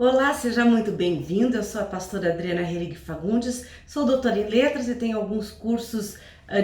Olá, seja muito bem-vindo. Eu sou a pastora Adriana Henrique Fagundes, sou doutora em letras e tenho alguns cursos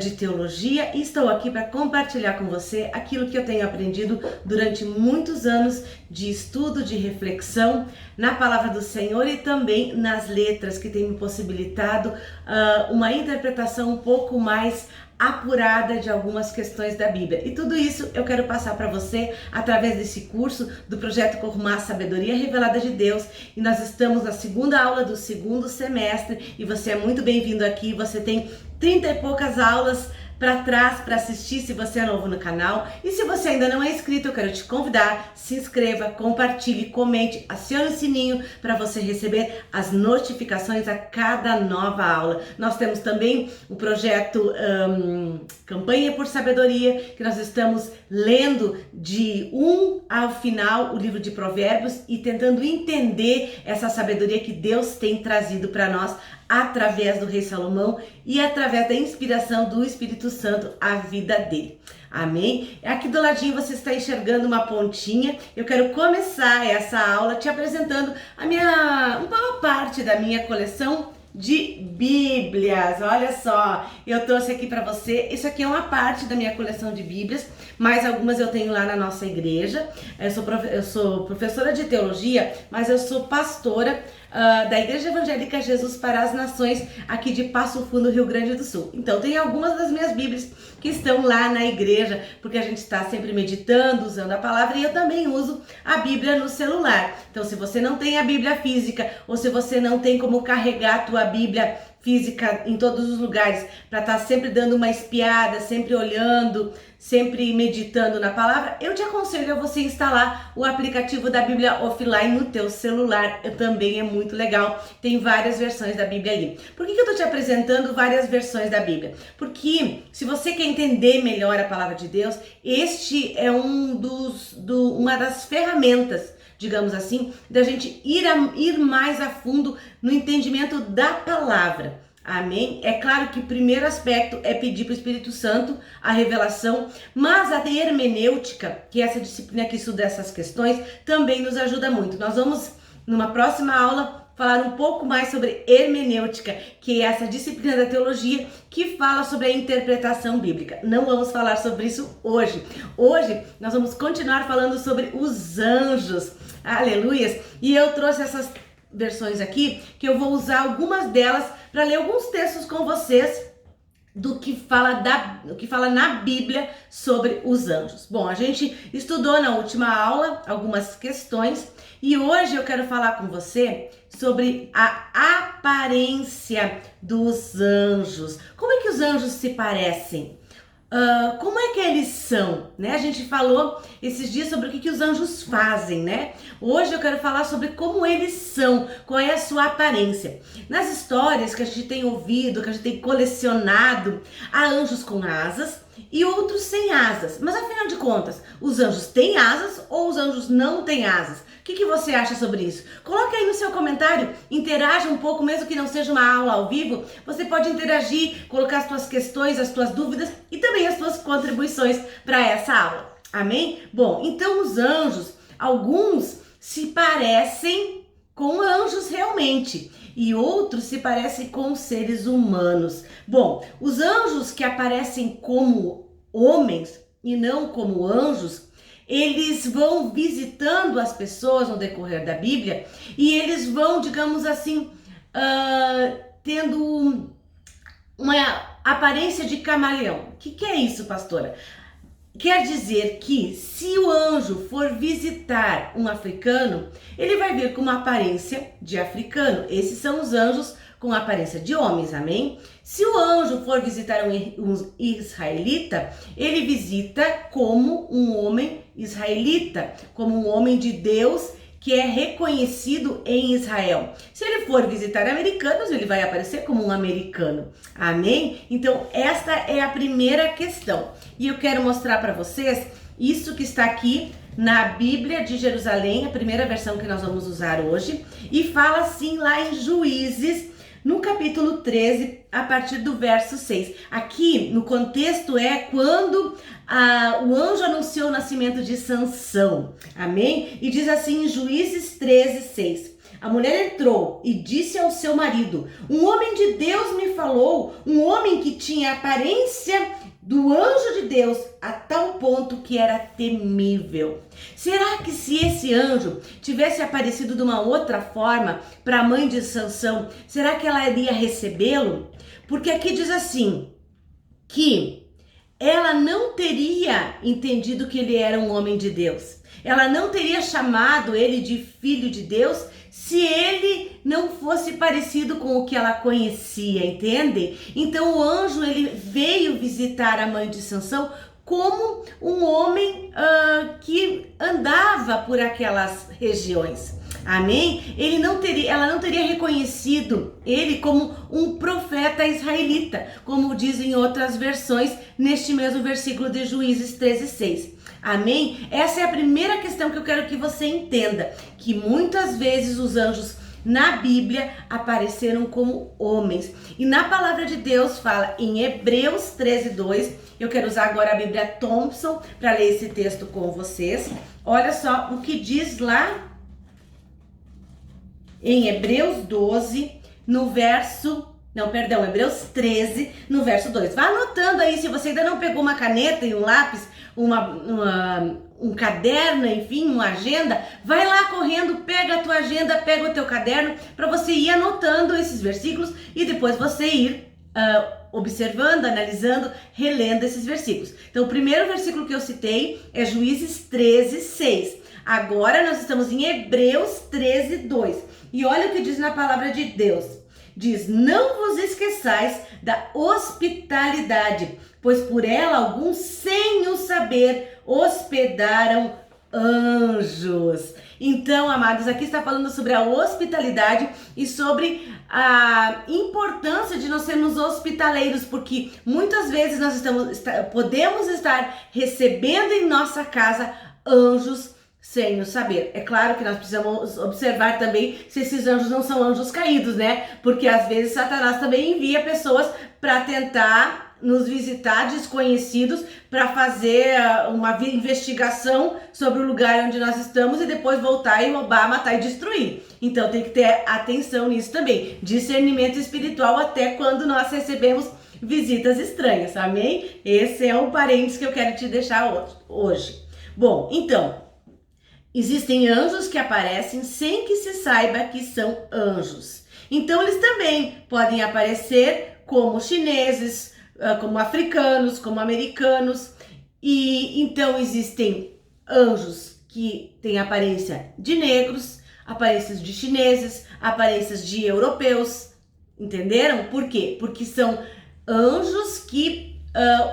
de teologia e estou aqui para compartilhar com você aquilo que eu tenho aprendido durante muitos anos de estudo, de reflexão na palavra do Senhor e também nas letras, que tem me possibilitado uma interpretação um pouco mais apurada de algumas questões da Bíblia. E tudo isso eu quero passar para você através desse curso do projeto Corrumar Sabedoria Revelada de Deus. E nós estamos na segunda aula do segundo semestre e você é muito bem-vindo aqui. Você tem 30 e poucas aulas para trás para assistir se você é novo no canal. E se você ainda não é inscrito, eu quero te convidar, se inscreva, compartilhe, comente, acione o sininho para você receber as notificações a cada nova aula. Nós temos também o projeto Campanha por Sabedoria, que nós estamos lendo de 1 ao final o livro de Provérbios e tentando entender essa sabedoria que Deus tem trazido para nós através do rei Salomão e através da inspiração do Espírito Santo à vida dele. Amém? Aqui do ladinho você está enxergando uma pontinha. Eu quero começar essa aula te apresentando uma parte da minha coleção de Bíblias. Olha só, eu trouxe aqui para você, isso aqui é uma parte da minha coleção de Bíblias, mas algumas eu tenho lá na nossa igreja. Eu sou professora de teologia, mas eu sou pastora da Igreja Evangélica Jesus para as Nações, aqui de Passo Fundo, Rio Grande do Sul. Então tem algumas das minhas Bíblias que estão lá na igreja, porque a gente está sempre meditando, usando a palavra, e eu também uso a Bíblia no celular. Então se você não tem a Bíblia física, ou se você não tem como carregar a tua Bíblia física em todos os lugares, para estar sempre dando uma espiada, sempre olhando, sempre meditando na palavra, eu te aconselho a você instalar o aplicativo da Bíblia Offline no teu celular. Também é muito legal, tem várias versões da Bíblia ali. Por que eu estou te apresentando várias versões da Bíblia? Porque se você quer entender melhor a palavra de Deus, este é uma das ferramentas, digamos assim, da gente ir mais a fundo no entendimento da palavra. Amém? É claro que o primeiro aspecto é pedir para o Espírito Santo a revelação, mas a hermenêutica, que é essa disciplina que estuda essas questões, também nos ajuda muito. Nós vamos, numa próxima aula, falar um pouco mais sobre hermenêutica, que é essa disciplina da teologia que fala sobre a interpretação bíblica. Não vamos falar sobre isso hoje. Hoje nós vamos continuar falando sobre os anjos. Aleluias! E eu trouxe essas versões aqui, que eu vou usar algumas delas para ler alguns textos com vocês do que fala na Bíblia sobre os anjos. Bom, a gente estudou na última aula algumas questões e hoje eu quero falar com você sobre a aparência dos anjos. Como é que os anjos se parecem? Como é que eles são, né? A gente falou esses dias sobre o que os anjos fazem, né? Hoje eu quero falar sobre como eles são, qual é a sua aparência. Nas histórias que a gente tem ouvido, que a gente tem colecionado, há anjos com asas e outros sem asas. Mas afinal de contas, os anjos têm asas ou os anjos não têm asas? O que você acha sobre isso? Coloque aí no seu comentário, interaja um pouco, mesmo que não seja uma aula ao vivo. Você pode interagir, colocar as suas questões, as suas dúvidas e também as suas contribuições para essa aula. Amém? Bom, então os anjos, alguns se parecem com anjos realmente e outros se parecem com seres humanos. Bom, os anjos que aparecem como homens e não como anjos, eles vão visitando as pessoas no decorrer da Bíblia e eles vão, digamos assim, tendo uma aparência de camaleão. O que é isso, pastora? Quer dizer que se o anjo for visitar um africano, ele vai vir com uma aparência de africano. Esses são os anjos com aparência de homens, amém? Se o anjo for visitar um israelita, ele visita como um homem israelita, como um homem de Deus que é reconhecido em Israel. Se ele for visitar americanos, ele vai aparecer como um americano, amém? Então esta é a primeira questão e eu quero mostrar para vocês isso que está aqui na Bíblia de Jerusalém, a primeira versão que nós vamos usar hoje, e fala assim lá em Juízes, no capítulo 13, a partir do verso 6. Aqui, no contexto, é quando o anjo anunciou o nascimento de Sansão. Amém? E diz assim em Juízes 13, 6. A mulher entrou e disse ao seu marido: um homem de Deus me falou, um homem que tinha a aparência do anjo de Deus, a tal ponto que era temível. Será que se esse anjo tivesse aparecido de uma outra forma para a mãe de Sansão, será que ela iria recebê-lo? Porque aqui diz assim, que ela não teria entendido que ele era um homem de Deus. Ela não teria chamado ele de filho de Deus se ele não fosse parecido com o que ela conhecia, entende? Então o anjo, ele veio visitar a mãe de Sansão como um homem que andava por aquelas regiões. Amém? Ela não teria reconhecido ele como um profeta israelita, como dizem outras versões neste mesmo versículo de Juízes 13:6. Amém? Essa é a primeira questão que eu quero que você entenda, que muitas vezes os anjos na Bíblia apareceram como homens. E na palavra de Deus fala em Hebreus 13:2. Eu quero usar agora a Bíblia Thompson para ler esse texto com vocês. Olha só o que diz lá em Hebreus 12, no verso... Hebreus 13, no verso 2. Vá anotando aí, se você ainda não pegou uma caneta e um lápis, um caderno, enfim, uma agenda, vai lá correndo, pega a tua agenda, pega o teu caderno, para você ir anotando esses versículos e depois você ir observando, analisando, relendo esses versículos. Então, o primeiro versículo que eu citei é Juízes 13:6. Agora nós estamos em Hebreus 13:2. E olha o que diz na palavra de Deus. Diz: não vos esqueçais da hospitalidade, pois por ela alguns, sem o saber, hospedaram anjos. Então, amados, aqui está falando sobre a hospitalidade e sobre a importância de nós sermos hospitaleiros, porque muitas vezes nós podemos estar recebendo em nossa casa anjos sem o saber. É claro que nós precisamos observar também se esses anjos não são anjos caídos, né? Porque às vezes Satanás também envia pessoas para tentar nos visitar, desconhecidos, para fazer uma investigação sobre o lugar onde nós estamos e depois voltar e roubar, matar e destruir. Então tem que ter atenção nisso também. Discernimento espiritual até quando nós recebemos visitas estranhas, amém? Esse é um parênteses que eu quero te deixar hoje. Bom, então... existem anjos que aparecem sem que se saiba que são anjos. Então eles também podem aparecer como chineses, como africanos, como americanos. E então existem anjos que têm aparência de negros, aparências de chineses, aparências de europeus. Entenderam? Por quê? Porque são anjos que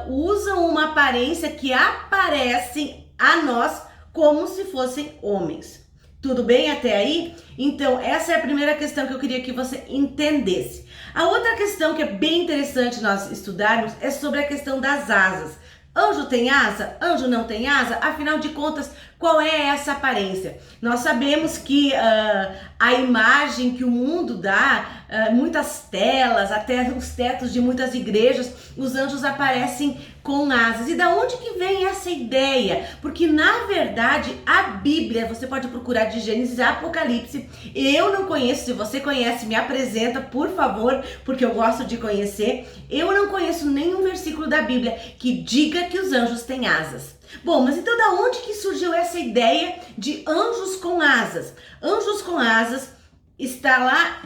usam uma aparência que aparecem a nós como se fossem homens. Tudo bem até aí? Então, essa é a primeira questão que eu queria que você entendesse. A outra questão que é bem interessante nós estudarmos é sobre a questão das asas. Anjo tem asa? Anjo não tem asa? Afinal de contas, qual é essa aparência? Nós sabemos que a imagem que o mundo dá, muitas telas, até os tetos de muitas igrejas, os anjos aparecem com asas. E da onde que vem essa ideia? Porque na verdade a Bíblia, você pode procurar de Gênesis a Apocalipse. Eu não conheço, se você conhece, me apresenta, por favor, porque eu gosto de conhecer. Eu não conheço nenhum versículo da Bíblia que diga que os anjos têm asas. Bom, mas então da onde que surgiu essa ideia de anjos com asas? Anjos com asas está lá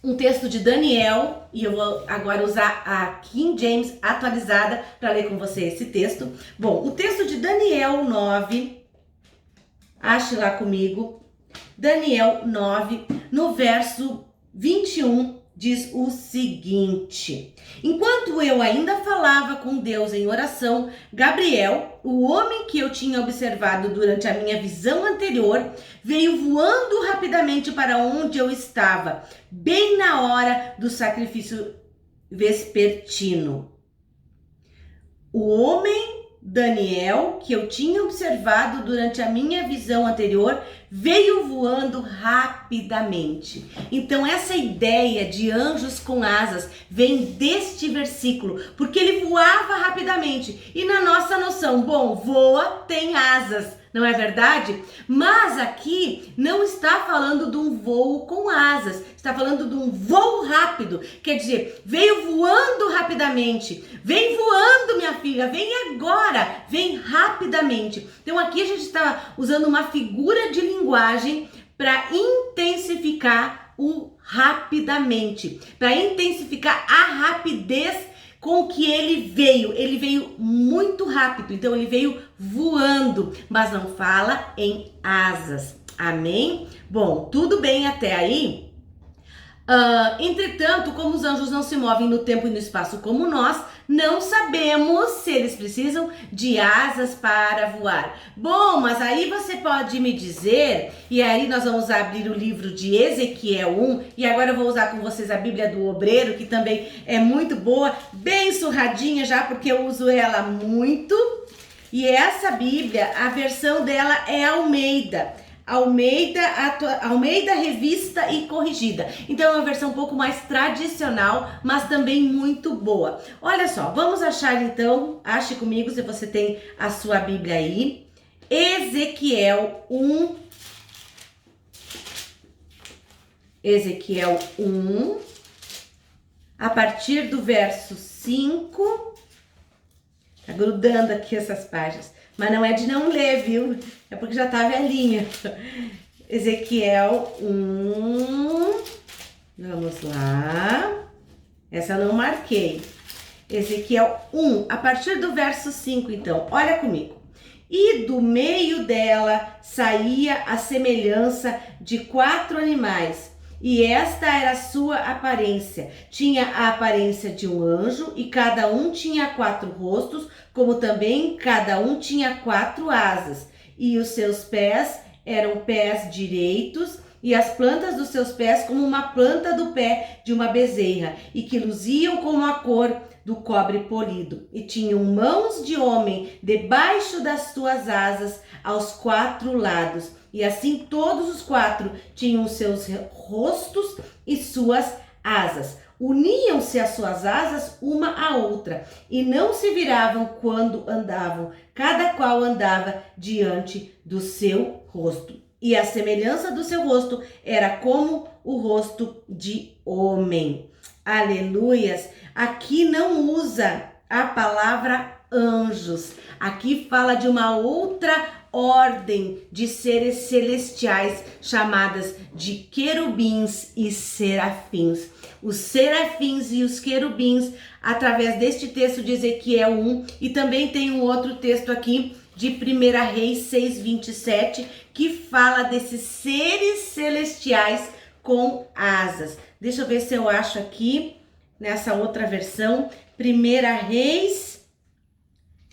um texto de Daniel, e eu vou agora usar a King James atualizada para ler com você esse texto. Bom, o texto de Daniel 9, ache lá comigo, Daniel 9, no verso 21, diz o seguinte: enquanto eu ainda falava com Deus em oração, Gabriel, o homem que eu tinha observado durante a minha visão anterior, veio voando rapidamente para onde eu estava, bem na hora do sacrifício vespertino. O homem Daniel, que eu tinha observado durante a minha visão anterior, veio voando rapidamente. Então essa ideia de anjos com asas vem deste versículo, porque ele voava rapidamente. E na nossa noção, bom, voa, tem asas, não é verdade? Mas aqui não está falando de um voo com asas, está falando de um voo rápido. Quer dizer, veio voando rapidamente. Vem voando, minha filha, vem agora, vem rapidamente. Então aqui a gente está usando uma figura de linguagem para intensificar o rapidamente, para intensificar a rapidez com que ele veio. Ele veio muito rápido, então ele veio voando, mas não fala em asas. Amém? Bom, tudo bem até aí? Entretanto, como os anjos não se movem no tempo e no espaço como nós, não sabemos se eles precisam de asas para voar. Bom, mas aí você pode me dizer, e aí nós vamos abrir o livro de Ezequiel 1, e agora eu vou usar com vocês a Bíblia do Obreiro, que também é muito boa, bem surradinha já, porque eu uso ela muito. E essa Bíblia, a versão dela é Almeida Revista e Corrigida. Então é uma versão um pouco mais tradicional, mas também muito boa. Olha só, vamos achar então, ache comigo se você tem a sua Bíblia aí. Ezequiel 1. Ezequiel 1, a partir do verso 5. Tá grudando aqui essas páginas. Mas não é de não ler, viu? É porque já tá velhinha. Ezequiel 1. Vamos lá. Essa eu não marquei. Ezequiel 1, a partir do verso 5, então. Olha comigo. E do meio dela saía a semelhança de 4 animais. E esta era a sua aparência. Tinha a aparência de um anjo, e cada um tinha 4 rostos, como também cada um tinha 4 asas. E os seus pés eram pés direitos, e as plantas dos seus pés como uma planta do pé de uma bezerra, e que luziam como a cor do cobre polido. E tinham mãos de homem debaixo das suas asas aos 4 lados. E assim todos os 4 tinham seus rostos e suas asas. Uniam-se as suas asas uma à outra e não se viravam quando andavam. Cada qual andava diante do seu rosto. E a semelhança do seu rosto era como o rosto de homem. Aleluias! Aqui não usa a palavra anjos. Aqui fala de uma outra ordem de seres celestiais chamadas de querubins e serafins. Os serafins e os querubins, através deste texto de Ezequiel 1, e também tem um outro texto aqui de 1 Reis 6:27, que fala desses seres celestiais com asas. Deixa eu ver se eu acho aqui, nessa outra versão, 1 Reis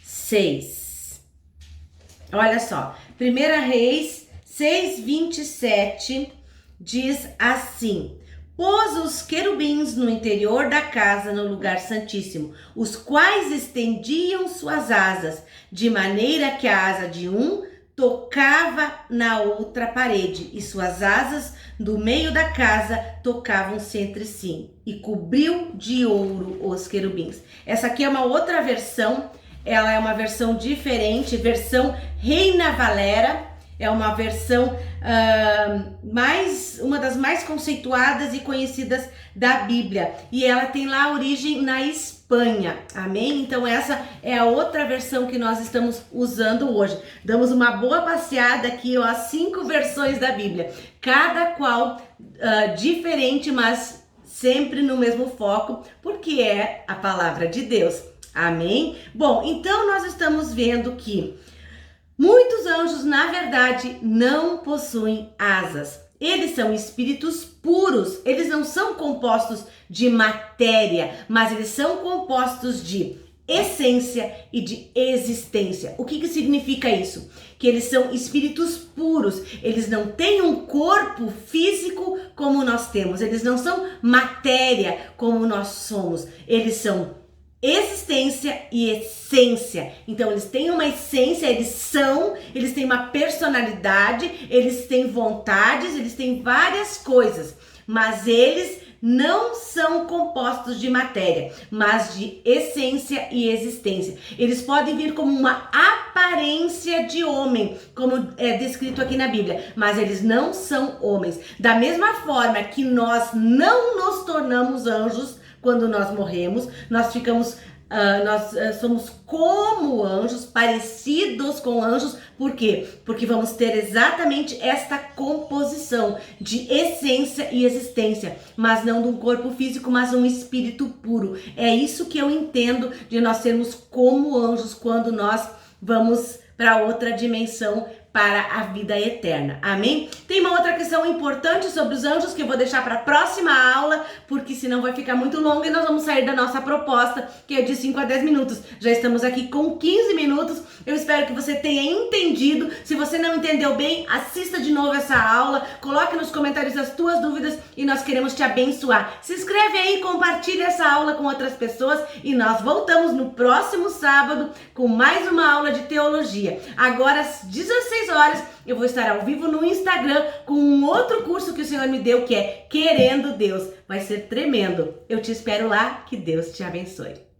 6. Olha só, 1 Reis 6:27 diz assim: pôs os querubins no interior da casa, no lugar santíssimo, os quais estendiam suas asas, de maneira que a asa de um tocava na outra parede, e suas asas do meio da casa tocavam-se entre si, e cobriu de ouro os querubins. Essa aqui é uma outra versão, ela é uma versão diferente, versão Reina Valera. É uma versão uma das mais conceituadas e conhecidas da Bíblia. E ela tem lá a origem na Espanha. Amém? Então essa é a outra versão que nós estamos usando hoje. Damos uma boa passeada aqui, ó, 5 versões da Bíblia. Cada qual diferente, mas sempre no mesmo foco, porque é a palavra de Deus. Amém? Bom, então nós estamos vendo que muitos anjos, na verdade, não possuem asas. Eles são espíritos puros, eles não são compostos de matéria, mas eles são compostos de essência e de existência. O que significa isso? Que eles são espíritos puros, eles não têm um corpo físico como nós temos, eles não são matéria como nós somos, eles são existência e essência. Então eles têm uma essência, eles têm uma personalidade, eles têm vontades, eles têm várias coisas, mas eles não são compostos de matéria, mas de essência e existência. Eles podem vir como uma aparência de homem, como é descrito aqui na Bíblia, mas eles não são homens. Da mesma forma que nós não nos tornamos anjos quando nós morremos, nós ficamos somos como anjos, parecidos com anjos. Por quê? Porque vamos ter exatamente esta composição de essência e existência, mas não de um corpo físico, mas um espírito puro. É isso que eu entendo de nós sermos como anjos quando nós vamos para outra dimensão, para a vida eterna. Amém? Tem uma outra questão importante sobre os anjos que eu vou deixar para a próxima aula, porque senão vai ficar muito longo e nós vamos sair da nossa proposta, que é de 5 a 10 minutos. Já estamos aqui com 15 minutos. Eu espero que você tenha entendido. Se você não entendeu bem, assista de novo essa aula, coloque nos comentários as tuas dúvidas e nós queremos te abençoar. Se inscreve aí, compartilha essa aula com outras pessoas e nós voltamos no próximo sábado com mais uma aula de teologia. Agora às 16 horas eu vou estar ao vivo no Instagram com um outro curso que o Senhor me deu, que é Querendo Deus. Vai ser tremendo. Eu te espero lá. Que Deus te abençoe.